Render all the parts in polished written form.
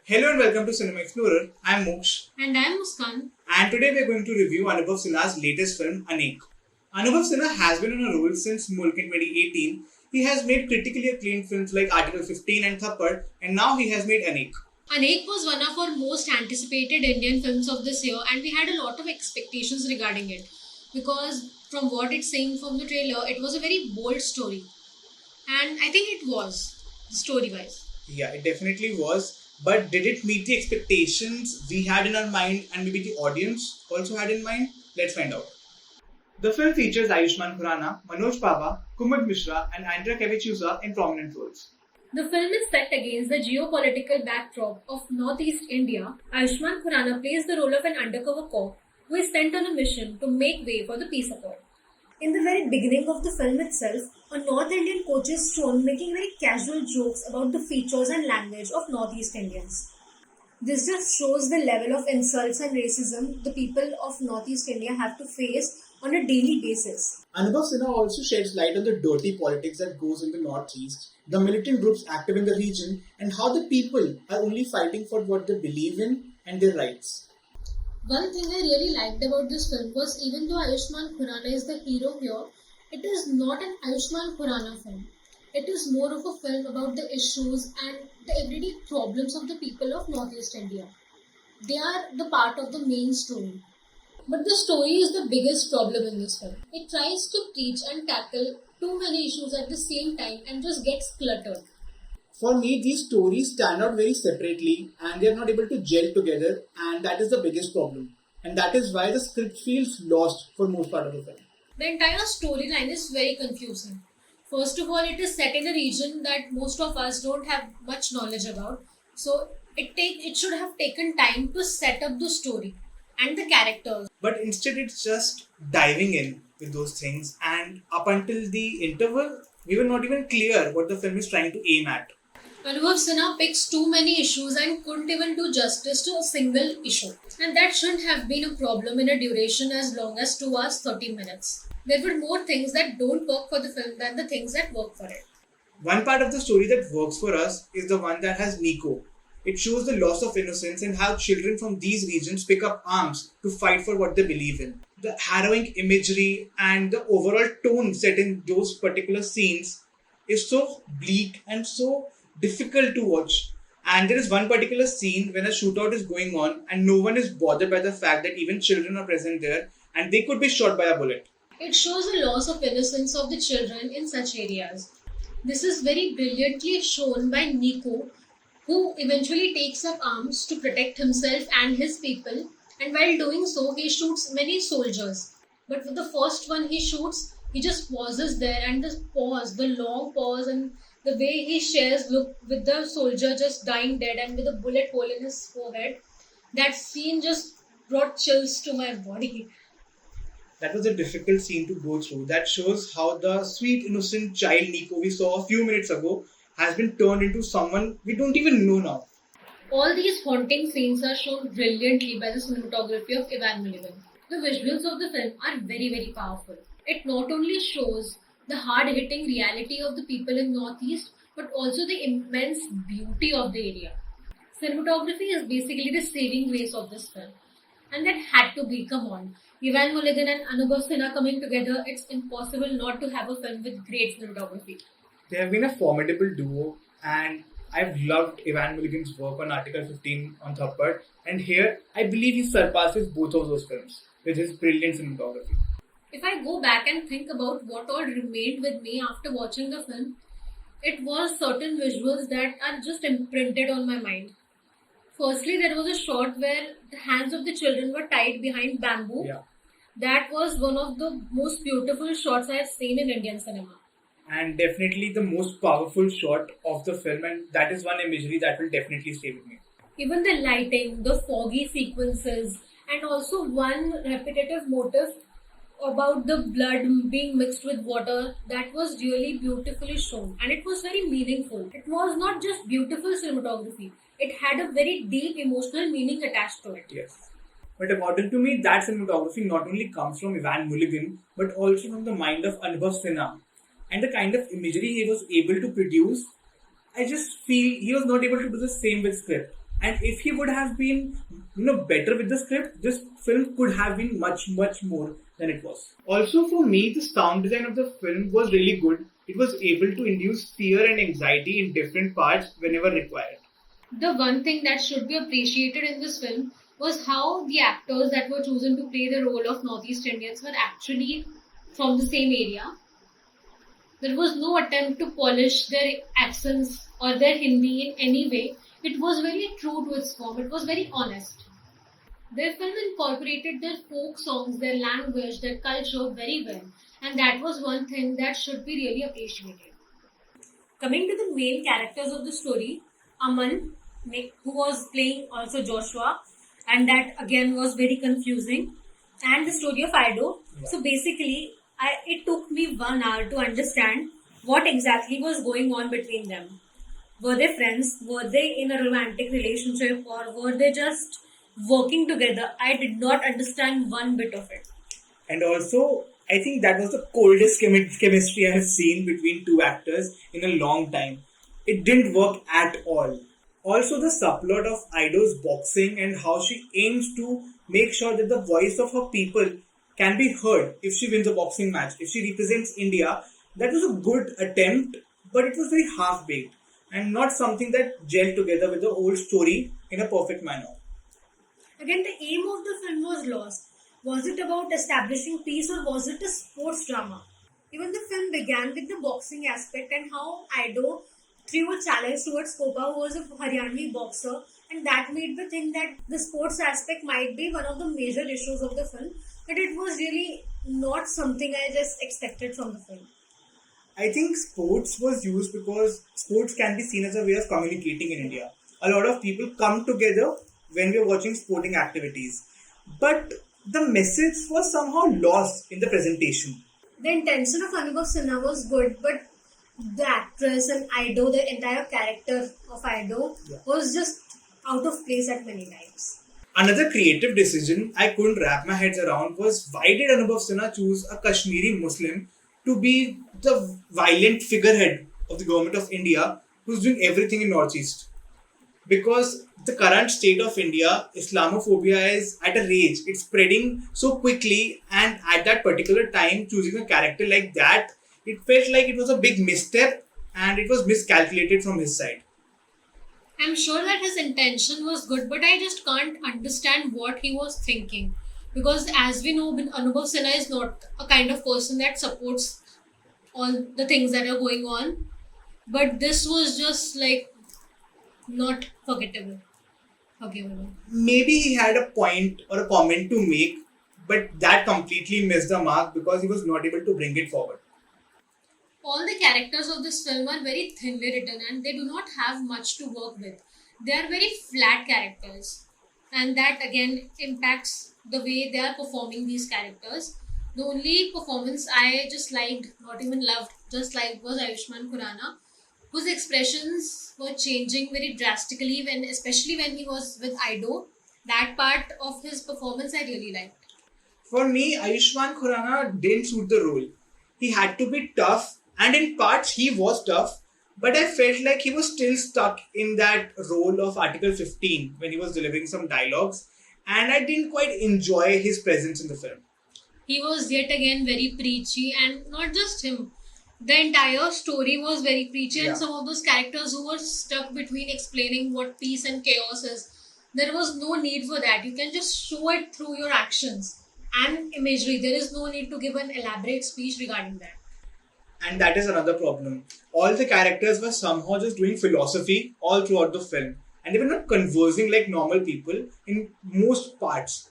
Hello and welcome to Cinema Explorer. I'm Moksh. And I'm Muskan. And today we're going to review Anubhav Sinha's latest film, Anek. Anubhav Sinha has been on a roll since Mulk in 2018. He has made critically acclaimed films like Article 15 and Thappad, and now he has made Anek. Anek was one of our most anticipated Indian films of this year, and we had a lot of expectations regarding it. Because from what it's saying from the trailer, it was a very bold story. And I think it was, story-wise. Yeah, it definitely was. But did it meet the expectations we had in our mind and maybe the audience also had in mind? Let's find out. The film features Ayushmann Khurrana, Manoj Pahwa, Kumud Mishra and Andrea Kavichusa in prominent roles. The film is set against the geopolitical backdrop of northeast India. Ayushmann Khurrana plays the role of an undercover cop who is sent on a mission to make way for the peace accord. In the very beginning of the film itself, a North Indian coach is shown making very casual jokes about the features and language of Northeast Indians. This just shows the level of insults and racism the people of Northeast India have to face on a daily basis. Anubhav Sinha also sheds light on the dirty politics that goes in the Northeast, the militant groups active in the region, and how the people are only fighting for what they believe in and their rights. One thing I really liked about this film was even though Ayushmann Khurrana is the hero here, it is not an Ayushmann Khurrana film. It is more of a film about the issues and the everyday problems of the people of Northeast India. They are the part of the main story. But the story is the biggest problem in this film. It tries to teach and tackle too many issues at the same time and just gets cluttered. For me, these stories stand out very separately and they are not able to gel together, and that is the biggest problem. And that is why the script feels lost for most part of the film. The entire storyline is very confusing. First of all, it is set in a region that most of us don't have much knowledge about. So it should have taken time to set up the story and the characters. But instead, it's just diving in with those things, and up until the interval, we were not even clear what the film is trying to aim at. Anubhav Sinha picks too many issues and couldn't even do justice to a single issue. And that shouldn't have been a problem in a duration as long as 2 hours 30 minutes. There were more things that don't work for the film than the things that work for it. One part of the story that works for us is the one that has Nico. It shows the loss of innocence and how children from these regions pick up arms to fight for what they believe in. The harrowing imagery and the overall tone set in those particular scenes is so bleak and so difficult to watch. And there is one particular scene when a shootout is going on and no one is bothered by the fact that even children are present there and they could be shot by a bullet. It shows the loss of innocence of the children in such areas. This is very brilliantly shown by Nico, who eventually takes up arms to protect himself and his people, and while doing so, he shoots many soldiers. But with the first one he shoots, he just pauses there, and the long pause, and the way he shares look with the soldier just dying dead and with a bullet hole in his forehead, that scene just brought chills to my body. That was a difficult scene to go through. That shows how the sweet, innocent child Nico we saw a few minutes ago has been turned into someone we don't even know now. All these haunting scenes are shown brilliantly by the cinematography of Ivan Mulligan. The visuals of the film are very, very powerful. It not only shows the hard-hitting reality of the people in Northeast, but also the immense beauty of the area. Cinematography is basically the saving grace of this film. And that had to be, come on. Ivan Mulligan and Anubhav Sinha coming together, it's impossible not to have a film with great cinematography. They have been a formidable duo, and I've loved Ivan Mulligan's work on Article 15 on Thappad, and here I believe he surpasses both of those films with his brilliant cinematography. If I go back and think about what all remained with me after watching the film, it was certain visuals that are just imprinted on my mind. Firstly, there was a shot where the hands of the children were tied behind bamboo. Yeah. That was one of the most beautiful shots I have seen in Indian cinema. And definitely the most powerful shot of the film, and that is one imagery that will definitely stay with me. Even the lighting, the foggy sequences, and also one repetitive motif about the blood being mixed with water, that was really beautifully shown, and it was very meaningful. It was not just beautiful cinematography, it had a very deep emotional meaning attached to it. Yes. But according to me, that cinematography not only comes from Ivan Mulligan, but also from the mind of Anubhav Sinha. And the kind of imagery he was able to produce, I just feel he was not able to do the same with script. And if he would have been, better with the script, this film could have been much, much more than it was. Also, for me, the sound design of the film was really good. It was able to induce fear and anxiety in different parts whenever required. The one thing that should be appreciated in this film was how the actors that were chosen to play the role of Northeast Indians were actually from the same area. There was no attempt to polish their accents or their Hindi in any way. It was very true to its form. It was very honest. Their film incorporated their folk songs, their language, their culture very well. And that was one thing that should be really appreciated. Coming to the main characters of the story, Aman, who was playing also Joshua, and that again was very confusing, and the story of Ido. Yeah. So basically, it took me 1 hour to understand what exactly was going on between them. Were they friends? Were they in a romantic relationship? Or were they just working together? I did not understand one bit of it. And also, I think that was the coldest chemistry I have seen between two actors in a long time. It didn't work at all. Also, the subplot of Ido's boxing and how she aims to make sure that the voice of her people can be heard if she wins a boxing match, if she represents India. That was a good attempt, but it was very half-baked and not something that gelled together with the whole story in a perfect manner. Again, the aim of the film was lost. Was it about establishing peace or was it a sports drama? Even the film began with the boxing aspect and how Ido threw a challenge towards Kopa, who was a Haryanvi boxer, and that made me think that the sports aspect might be one of the major issues of the film, but it was really not something I just expected from the film. I think sports was used because sports can be seen as a way of communicating in India. A lot of people come together when we are watching sporting activities. But the message was somehow lost in the presentation. The intention of Anubhav Sinha was good, but the actress and Ido, the entire character of Ido, was just out of place at many times. Another creative decision I couldn't wrap my head around was why did Anubhav Sinha choose a Kashmiri Muslim to be the violent figurehead of the government of India who's doing everything in Northeast? Because the current state of India, Islamophobia is at a rage. It's spreading so quickly, and at that particular time, choosing a character like that, it felt like it was a big misstep and it was miscalculated from his side. I'm sure that his intention was good, but I just can't understand what he was thinking. Because as we know, Anubhav Sinha is not a kind of person that supports all the things that are going on. But this was just like not forgettable. Maybe he had a point or a comment to make, but that completely missed the mark because he was not able to bring it forward. All the characters of this film are very thinly written and they do not have much to work with. They are very flat characters, and that again impacts the way they are performing these characters. The only performance I just liked, not even loved, just liked was Ayushmann Khurrana, whose expressions were changing very drastically especially when he was with Ido. That part of his performance I really liked. For me, Ayushmann Khurrana didn't suit the role. He had to be tough, and in parts he was tough, but I felt like he was still stuck in that role of Article 15 when he was delivering some dialogues, and I didn't quite enjoy his presence in the film. He was yet again very preachy, and not just him. The entire story was very preachy, and some of those characters who were stuck between explaining what peace and chaos is, there was no need for that. You can just show it through your actions and imagery. There is no need to give an elaborate speech regarding that. And that is another problem. All the characters were somehow just doing philosophy all throughout the film, and they were not conversing like normal people in most parts.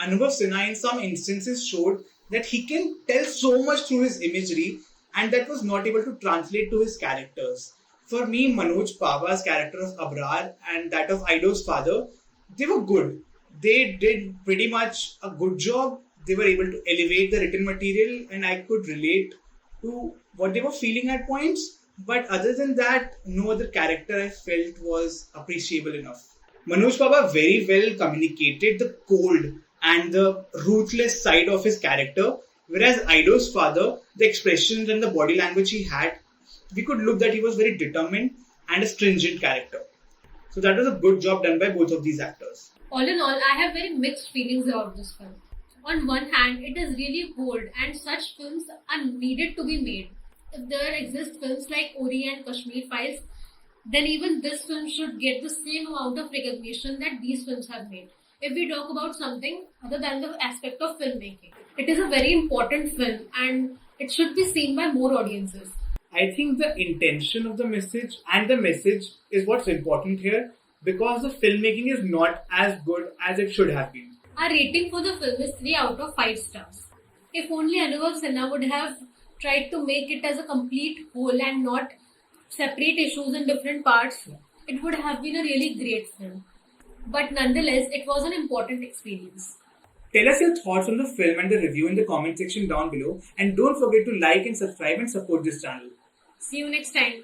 Anubhav Sinha in some instances showed that he can tell so much through his imagery, and that was not able to translate to his characters. For me, Manoj Pahwa's character of Abrar and that of Ido's father, they were good. They did pretty much a good job. They were able to elevate the written material, and I could relate to what they were feeling at points. But other than that, no other character I felt was appreciable enough. Manoj Pahwa very well communicated the cold and the ruthless side of his character, whereas Ido's father, the expressions and the body language he had, we could look that he was very determined and a stringent character. So that was a good job done by both of these actors. All in all, I have very mixed feelings about this film. On one hand, it is really bold and such films are needed to be made. If there exist films like Ori and Kashmir Files, then even this film should get the same amount of recognition that these films have made. If we talk about something other than the aspect of filmmaking, it is a very important film and it should be seen by more audiences. I think the intention of the message and the message is what's important here, because the filmmaking is not as good as it should have been. Our rating for the film is 3 out of 5 stars. If only Anubhav Sinha would have tried to make it as a complete whole and not separate issues in different parts, it would have been a really great film. But nonetheless, it was an important experience. Tell us your thoughts on the film and the review in the comment section down below, and don't forget to like and subscribe and support this channel. See you next time.